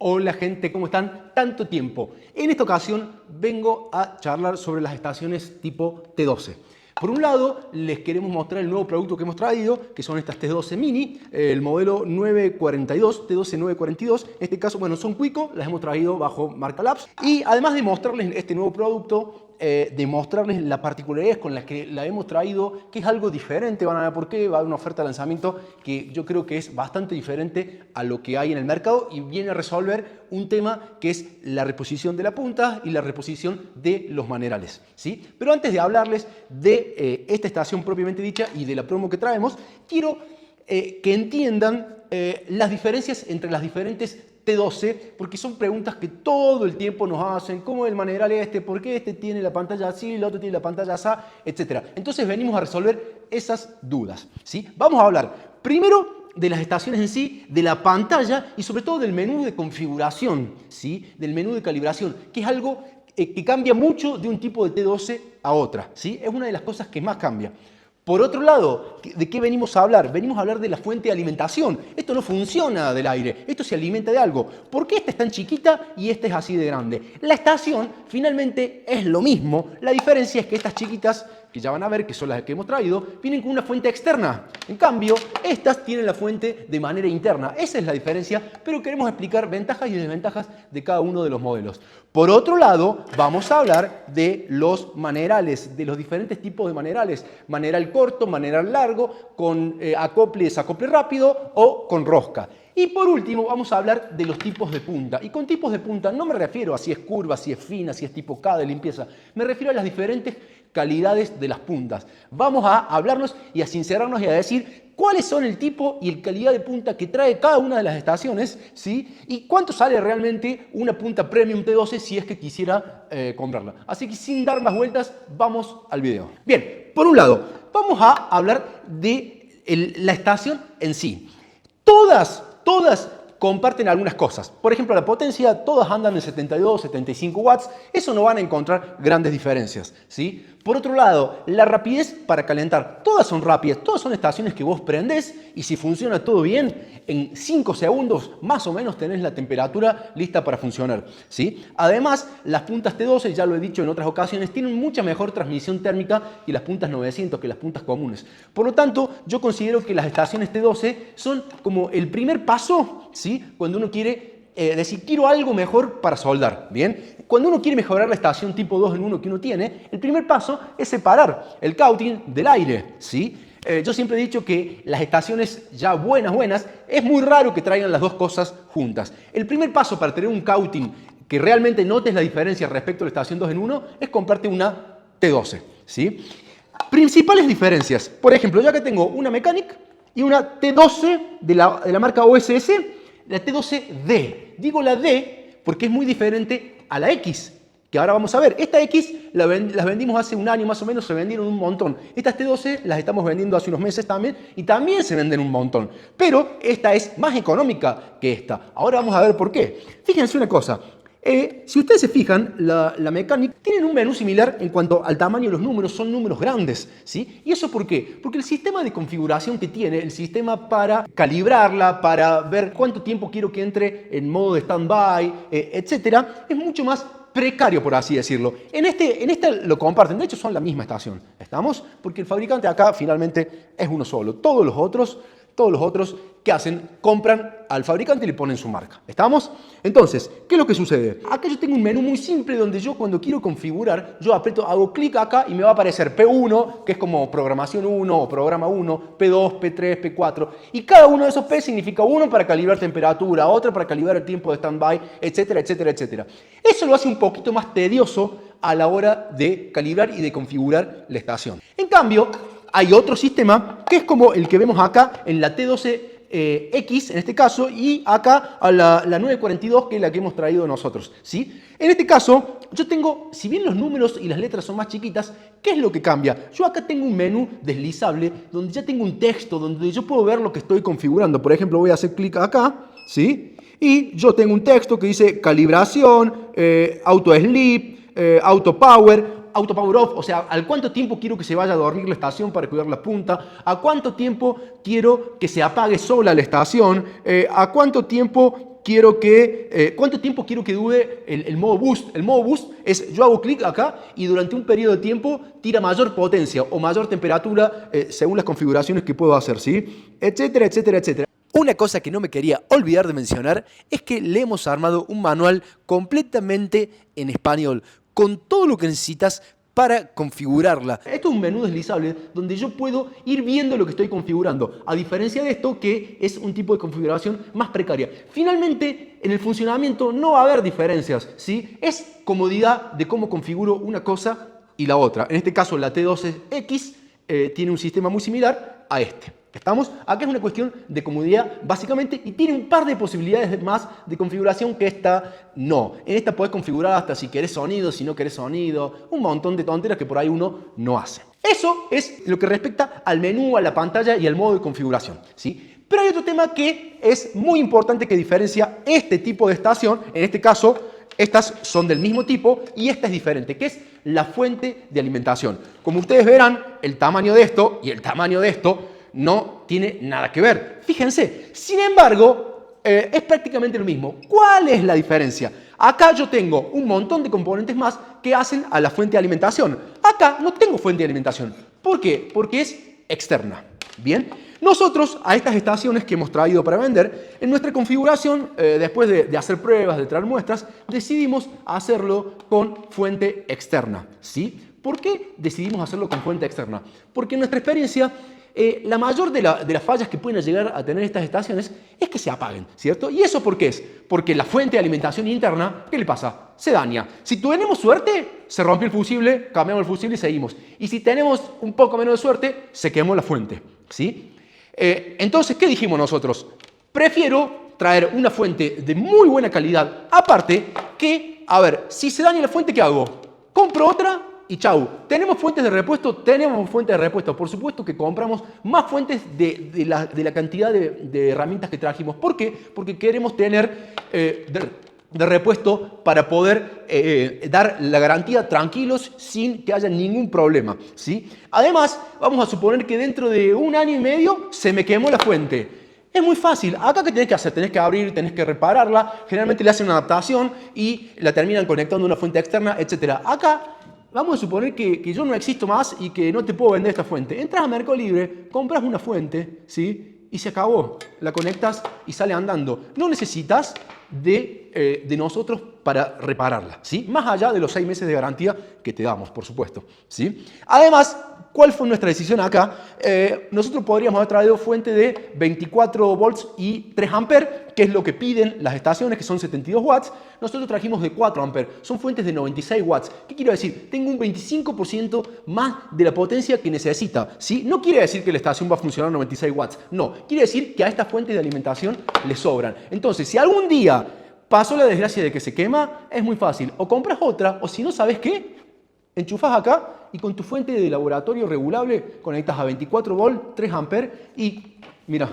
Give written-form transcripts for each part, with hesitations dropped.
Hola gente, ¿cómo están? Tanto tiempo. En esta ocasión vengo a charlar sobre las estaciones tipo T12. Por un lado, les queremos mostrar el nuevo producto que hemos traído, que son estas T12 Mini, el modelo 942, T12 942. En este caso, bueno, son Cuico, las hemos traído bajo marca Labs. Y además de mostrarles este nuevo producto, de mostrarles las particularidades con las que la hemos traído, que es algo diferente, van a ver por qué, va a haber una oferta de lanzamiento que yo creo que es bastante diferente a lo que hay en el mercado y viene a resolver un tema que es la reposición de la punta y la reposición de los manerales, ¿sí? Pero antes de hablarles de esta estación propiamente dicha y de la promo que traemos, quiero que entiendan las diferencias entre las diferentes T12, porque son preguntas que todo el tiempo nos hacen, ¿cómo el maneral este? ¿Por qué este tiene la pantalla así, el otro tiene la pantalla así? Etcétera. Entonces venimos a resolver esas dudas, ¿sí? Vamos a hablar primero de las estaciones en sí, de la pantalla y sobre todo del menú de configuración, ¿sí? Del menú de calibración, que es algo que cambia mucho de un tipo de T12 a otra, ¿sí? Es una de las cosas que más cambia. Por otro lado, ¿de qué venimos a hablar? Venimos a hablar de la fuente de alimentación. Esto no funciona del aire, esto se alimenta de algo. ¿Por qué esta es tan chiquita y esta es así de grande? La estación finalmente es lo mismo. La diferencia es que estas chiquitas, que ya van a ver que son las que hemos traído, vienen con una fuente externa. En cambio, estas tienen la fuente de manera interna. Esa es la diferencia, pero queremos explicar ventajas y desventajas de cada uno de los modelos. Por otro lado, vamos a hablar de los manerales, de los diferentes tipos de manerales. Maneral corto, maneral largo, con acople y desacople rápido o con rosca. Y por último vamos a hablar de los tipos de punta. Y con tipos de punta no me refiero a si es curva, si es fina, si es tipo K de limpieza. Me refiero a las diferentes calidades de las puntas. Vamos a hablarnos y a sincerarnos y a decir cuáles son el tipo y el calidad de punta que trae cada una de las estaciones, ¿sí? Y cuánto sale realmente una punta Premium T12 si es que quisiera comprarla. Así que sin dar más vueltas, vamos al video. Bien, por un lado, vamos a hablar de la estación en sí. Todas comparten algunas cosas. Por ejemplo, la potencia, todas andan en 72, 75 watts. Eso no van a encontrar grandes diferencias, ¿sí? Por otro lado, la rapidez para calentar. Todas son rápidas, todas son estaciones que vos prendés y si funciona todo bien, en 5 segundos más o menos tenés la temperatura lista para funcionar, ¿sí? Además, las puntas T12, ya lo he dicho en otras ocasiones, tienen mucha mejor transmisión térmica que las puntas 900, que las puntas comunes. Por lo tanto, yo considero que las estaciones T12 son como el primer paso, ¿sí? Cuando uno quiere decir, quiero algo mejor para soldar, ¿bien? Cuando uno quiere mejorar la estación tipo 2 en 1 que uno tiene, el primer paso es separar el cautín del aire, ¿sí? Yo siempre he dicho que las estaciones ya buenas, es muy raro que traigan las dos cosas juntas. El primer paso para tener un cautín que realmente notes la diferencia respecto a la estación 2 en 1 es comprarte una T12, ¿sí? Principales diferencias. Por ejemplo, yo acá tengo una Mechanic y una T12 de la marca OSS, la T12D. Digo la D porque es muy diferente a la X, que ahora vamos a ver. Esta X las vendimos hace un año más o menos, se vendieron un montón. Estas T12 las estamos vendiendo hace unos meses también y también se venden un montón. Pero esta es más económica que esta. Ahora vamos a ver por qué. Fíjense una cosa. Si ustedes se fijan, la Mechanic tiene un menú similar en cuanto al tamaño de los números, son números grandes, ¿sí? ¿Y eso por qué? Porque el sistema de configuración que tiene, el sistema para calibrarla, para ver cuánto tiempo quiero que entre en modo de stand-by, etcétera, es mucho más precario, por así decirlo. En este lo comparten, de hecho son la misma estación, ¿estamos? Porque el fabricante acá finalmente es uno solo. Todos los otros, ¿qué hacen? Compran al fabricante y le ponen su marca. ¿Estamos? Entonces, ¿qué es lo que sucede? Acá yo tengo un menú muy simple donde yo cuando quiero configurar, yo aprieto, hago clic acá y me va a aparecer P1, que es como programación 1 o programa 1, P2, P3, P4. Y cada uno de esos P significa uno para calibrar temperatura, otro para calibrar el tiempo de stand-by, etcétera, etcétera, etcétera. Eso lo hace un poquito más tedioso a la hora de calibrar y de configurar la estación. En cambio, hay otro sistema que es como el que vemos acá en la T12X, en este caso, y acá a la 942, que es la que hemos traído nosotros, ¿sí? En este caso, yo tengo, si bien los números y las letras son más chiquitas, ¿qué es lo que cambia? Yo acá tengo un menú deslizable donde ya tengo un texto, donde yo puedo ver lo que estoy configurando. Por ejemplo, voy a hacer clic acá, ¿sí? Y yo tengo un texto que dice calibración, auto sleep, auto power off, o sea, ¿al cuánto tiempo quiero que se vaya a dormir la estación para cuidar la punta? ¿A cuánto tiempo quiero que se apague sola la estación? ¿A cuánto tiempo quiero que, cuánto tiempo quiero que dure el modo boost. El modo boost es, yo hago clic acá y durante un periodo de tiempo tira mayor potencia o mayor temperatura según las configuraciones que puedo hacer, ¿sí? Etcétera, etcétera, etcétera. Una cosa que no me quería olvidar de mencionar es que le hemos armado un manual completamente en español, con todo lo que necesitas para configurarla. Esto es un menú deslizable donde yo puedo ir viendo lo que estoy configurando, a diferencia de esto que es un tipo de configuración más precaria. Finalmente, en el funcionamiento no va a haber diferencias, ¿sí? Es comodidad de cómo configuro una cosa y la otra. En este caso, la T12X tiene un sistema muy similar a este. ¿Estamos? Acá es una cuestión de comodidad básicamente y tiene un par de posibilidades más de configuración que esta no. En esta podés configurar hasta si querés sonido, si no querés sonido, un montón de tonteras que por ahí uno no hace. Eso es lo que respecta al menú, a la pantalla y al modo de configuración, ¿sí? Pero hay otro tema que es muy importante que diferencia este tipo de estación, en este caso estas son del mismo tipo y esta es diferente, que es la fuente de alimentación. Como ustedes verán, el tamaño de esto y el tamaño de esto no tiene nada que ver. Fíjense, sin embargo, es prácticamente lo mismo. ¿Cuál es la diferencia? Acá yo tengo un montón de componentes más que hacen a la fuente de alimentación. Acá no tengo fuente de alimentación. ¿Por qué? Porque es externa. Bien, nosotros a estas estaciones que hemos traído para vender, en nuestra configuración, después de hacer pruebas, de traer muestras, decidimos hacerlo con fuente externa. ¿Sí? ¿Por qué decidimos hacerlo con fuente externa? Porque en nuestra experiencia, la mayor de las fallas que pueden llegar a tener estas estaciones es que se apaguen, ¿cierto? ¿Y eso por qué es? Porque la fuente de alimentación interna, ¿qué le pasa? Se daña. Si tenemos suerte, se rompe el fusible, cambiamos el fusible y seguimos. Y si tenemos un poco menos de suerte, se quemó la fuente, ¿sí? Entonces, ¿qué dijimos nosotros? Prefiero traer una fuente de muy buena calidad, aparte que, a ver, si se daña la fuente, ¿qué hago? Compro otra y chau. ¿Tenemos fuentes de repuesto? Tenemos fuentes de repuesto. Por supuesto que compramos más fuentes de la cantidad de herramientas que trajimos. ¿Por qué? Porque queremos tener de repuesto para poder dar la garantía tranquilos sin que haya ningún problema, ¿sí? Además, vamos a suponer que dentro de 1 año y medio se me quemó la fuente. Es muy fácil. Acá, ¿qué tenés que hacer? Tenés que abrir, tenés que repararla. Generalmente le hacen una adaptación y la terminan conectando a una fuente externa, etc. Acá vamos a suponer que yo no existo más y que no te puedo vender esta fuente. Entras a Mercado Libre, compras una fuente, ¿sí? Y se acabó. La conectas y sale andando. No necesitas de nosotros para repararla, ¿sí? Más allá de los 6 meses de garantía que te damos, por supuesto, ¿sí? Además, ¿cuál fue nuestra decisión acá? Nosotros podríamos haber traído fuente de 24 volts y 3 amperes, que es lo que piden las estaciones, que son 72 watts. Nosotros trajimos de 4 amperes, son fuentes de 96 watts. ¿Qué quiero decir? Tengo un 25% más de la potencia que necesita, ¿sí? No quiere decir que la estación va a funcionar a 96 watts, no. Quiere decir que a esta fuente de alimentación le sobran. Entonces, si algún día pasó la desgracia de que se quema, es muy fácil. O compras otra, o si no, ¿sabes qué? Enchufás acá y con tu fuente de laboratorio regulable conectas a 24 volts, 3 amperes y mira,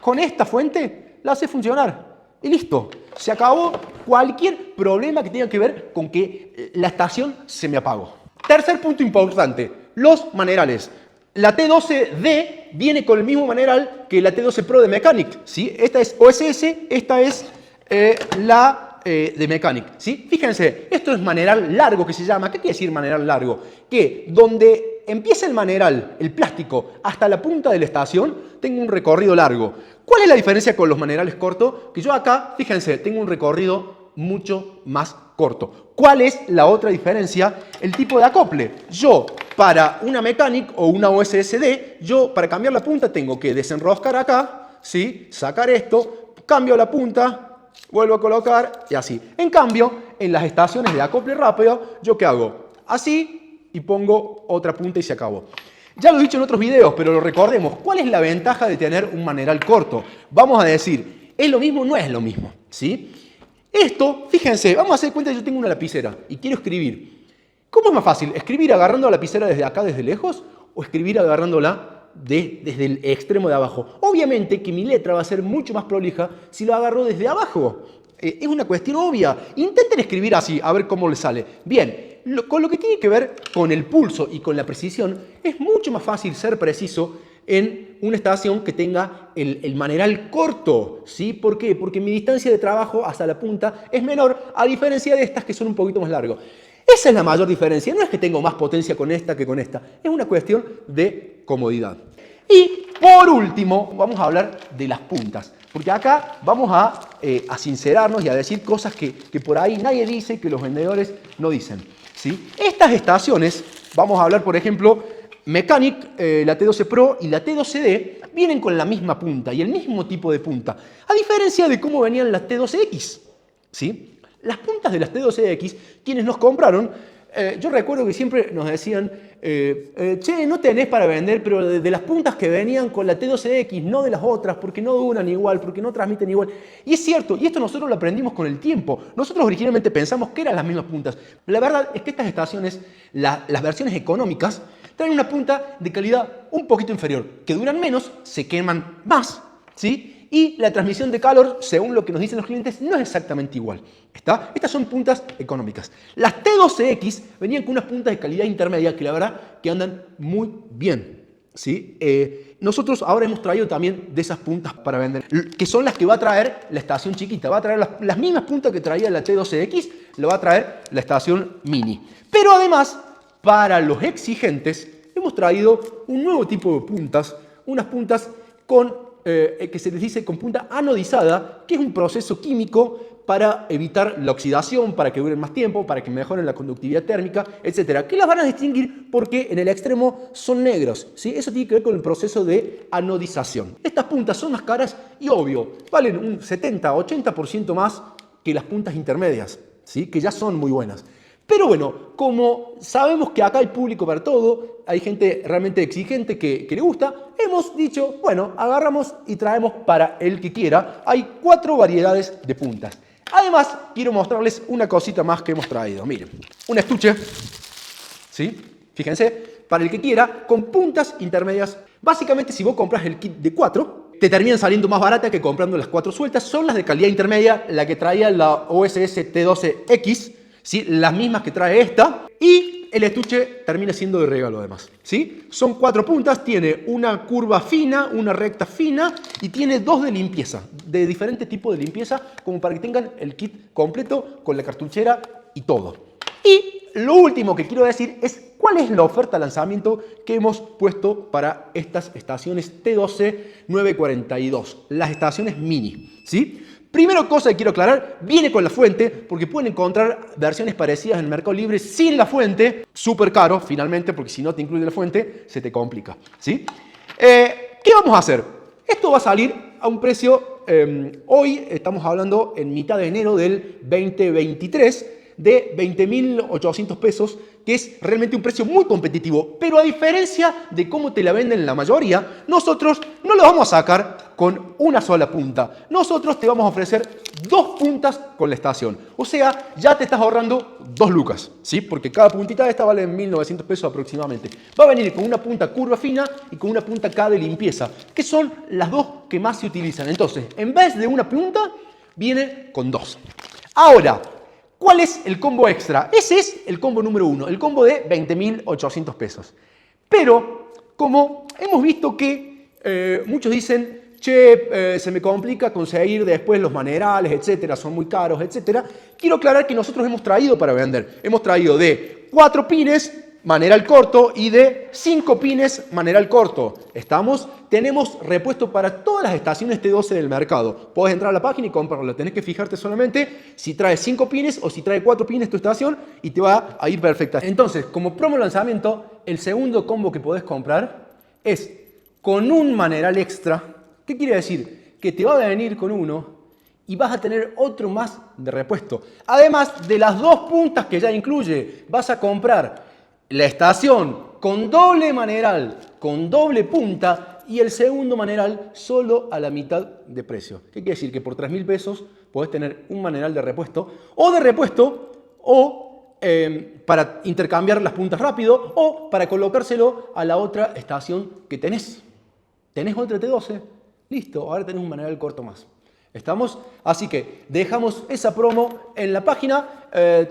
con esta fuente la haces funcionar y listo. Se acabó cualquier problema que tenga que ver con que la estación se me apagó. Tercer punto importante, los manerales. La T12D viene con el mismo maneral que la T12 Pro de Mechanic, ¿sí? Esta es OSS, esta es de Mechanic, ¿sí? Fíjense, esto es maneral largo que se llama. ¿Qué quiere decir maneral largo? Que donde empieza el maneral, el plástico, hasta la punta de la estación, tengo un recorrido largo. ¿Cuál es la diferencia con los manerales cortos? Que yo acá, fíjense, tengo un recorrido mucho más corto. ¿Cuál es la otra diferencia? El tipo de acople. Yo, para una Mechanic o una OSSD, yo para cambiar la punta tengo que desenroscar acá, ¿sí? Sacar esto, cambio la punta, vuelvo a colocar y así. En cambio, en las estaciones de acople rápido, ¿yo qué hago? Así y pongo otra punta y se acabó. Ya lo he dicho en otros videos, pero lo recordemos. ¿Cuál es la ventaja de tener un maneral corto? Vamos a decir, ¿es lo mismo o no es lo mismo? ¿Sí? Esto, fíjense, vamos a hacer cuenta que yo tengo una lapicera y quiero escribir. ¿Cómo es más fácil? ¿Escribir agarrando la lapicera desde acá, desde lejos? ¿O escribir agarrándola desde el extremo de abajo? Obviamente que mi letra va a ser mucho más prolija si lo agarro desde abajo. Es una cuestión obvia. Intenten escribir así, a ver cómo les sale. Bien, con lo que tiene que ver con el pulso y con la precisión, es mucho más fácil ser preciso en una estación que tenga el maneral corto, ¿sí? ¿Por qué? Porque mi distancia de trabajo hasta la punta es menor, a diferencia de estas que son un poquito más largas. Esa es la mayor diferencia. No es que tengo más potencia con esta que con esta. Es una cuestión de comodidad. Y por último, vamos a hablar de las puntas. Porque acá vamos a sincerarnos y a decir cosas que por ahí nadie dice, que los vendedores no dicen, ¿sí? Estas estaciones, vamos a hablar, por ejemplo, Mechanic, la T12 Pro y la T12D, vienen con la misma punta y el mismo tipo de punta. A diferencia de cómo venían las T12X, ¿sí? Las puntas de las T12X, quienes nos compraron, yo recuerdo que siempre nos decían, che, no tenés para vender, pero de las puntas que venían con la T12X, no de las otras, porque no duran igual, porque no transmiten igual. Y es cierto, y esto nosotros lo aprendimos con el tiempo. Nosotros originalmente pensamos que eran las mismas puntas. La verdad es que estas estaciones, las versiones económicas, traen una punta de calidad un poquito inferior, que duran menos, se queman más, ¿sí? Y la transmisión de calor, según lo que nos dicen los clientes, no es exactamente igual. ¿Está? Estas son puntas económicas. Las T12X venían con unas puntas de calidad intermedia que la verdad que andan muy bien, ¿sí? Nosotros ahora hemos traído también de esas puntas para vender, que son las que va a traer la estación chiquita. Va a traer las mismas puntas que traía la T12X, lo va a traer la estación mini. Pero además, para los exigentes, hemos traído un nuevo tipo de puntas, unas puntas con que se les dice con punta anodizada, que es un proceso químico para evitar la oxidación, para que duren más tiempo, para que mejoren la conductividad térmica, etc. Que las van a distinguir porque en el extremo son negros, ¿sí? Eso tiene que ver con el proceso de anodización. Estas puntas son más caras y, obvio, valen un 70-80% más que las puntas intermedias, ¿sí? Que ya son muy buenas. Pero bueno, como sabemos que acá hay público para todo, hay gente realmente exigente que le gusta, hemos dicho, bueno, agarramos y traemos para el que quiera. Hay 4 variedades de puntas. Además, quiero mostrarles una cosita más que hemos traído. Miren, un estuche, ¿sí? Fíjense, para el que quiera, con puntas intermedias. Básicamente, si vos compras el kit de 4, te terminan saliendo más barata que comprando las 4 sueltas. Son las de calidad intermedia, la que traía la OSS T12X, ¿sí? Las mismas que trae esta, y el estuche termina siendo de regalo además, ¿sí? Son 4 puntas, tiene una curva fina, una recta fina y tiene 2 de limpieza, de diferente tipo de limpieza, como para que tengan el kit completo con la cartuchera y todo. Y lo último que quiero decir es cuál es la oferta de lanzamiento que hemos puesto para estas estaciones T12-942, las estaciones mini, ¿sí? Primera cosa que quiero aclarar, viene con la fuente, porque pueden encontrar versiones parecidas en el Mercado Libre sin la fuente, súper caro finalmente, porque si no te incluye la fuente, se te complica, ¿sí? ¿Qué vamos a hacer? Esto va a salir a un precio, hoy estamos hablando en mitad de enero del 2023, de 20.800 pesos, que es realmente un precio muy competitivo. Pero a diferencia de cómo te la venden la mayoría, nosotros no lo vamos a sacar con una sola punta. Nosotros te vamos a ofrecer 2 puntas con la estación. O sea, ya te estás ahorrando 2 lucas, ¿sí? Porque cada puntita de esta vale 1.900 pesos aproximadamente. Va a venir con una punta curva fina y con una punta K de limpieza, que son las 2 que más se utilizan. Entonces, en vez de una punta, viene con 2. Ahora, ¿cuál es el combo extra? Ese es el combo número 1, el combo de 20.800 pesos. Pero, como hemos visto que muchos dicen, che, se me complica conseguir después los manerales, etcétera, son muy caros, etcétera, quiero aclarar que nosotros hemos traído para vender. Hemos traído de 4 pines, maneral corto, y de 5 pines, maneral corto. Tenemos repuesto para todas las estaciones T12 del mercado. Puedes entrar a la página y comprarlo. Tenés que fijarte solamente si trae 5 pines o si trae 4 pines tu estación y te va a ir perfecta. Entonces, como promo lanzamiento, el segundo combo que podés comprar es con un maneral extra. ¿Qué quiere decir? Que te va a venir con uno y vas a tener otro más de repuesto. Además de las 2 puntas que ya incluye, vas a comprar la estación con doble maneral, con doble punta, y el segundo maneral solo a la mitad de precio. ¿Qué quiere decir? Que por 3.000 pesos podés tener un maneral de repuesto o para intercambiar las puntas rápido o para colocárselo a la otra estación que tenés. ¿Tenés otra T12? Listo, ahora tenés un maneral corto más. ¿Estamos? Así que dejamos esa promo en la página,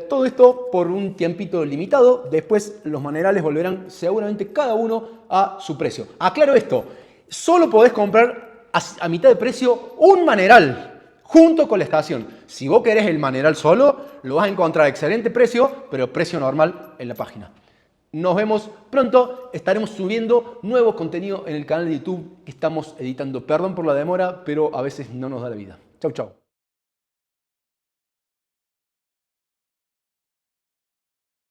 todo esto por un tiempito limitado, después los manerales volverán seguramente cada uno a su precio. Aclaro esto, Solo podés comprar a mitad de precio un maneral junto con la estación. Si vos querés el maneral solo, lo vas a encontrar a excelente precio, pero precio normal en la página. Nos vemos pronto. Estaremos subiendo nuevo contenido en el canal de YouTube que estamos editando. Perdón por la demora, pero a veces no nos da la vida. Chau, chau.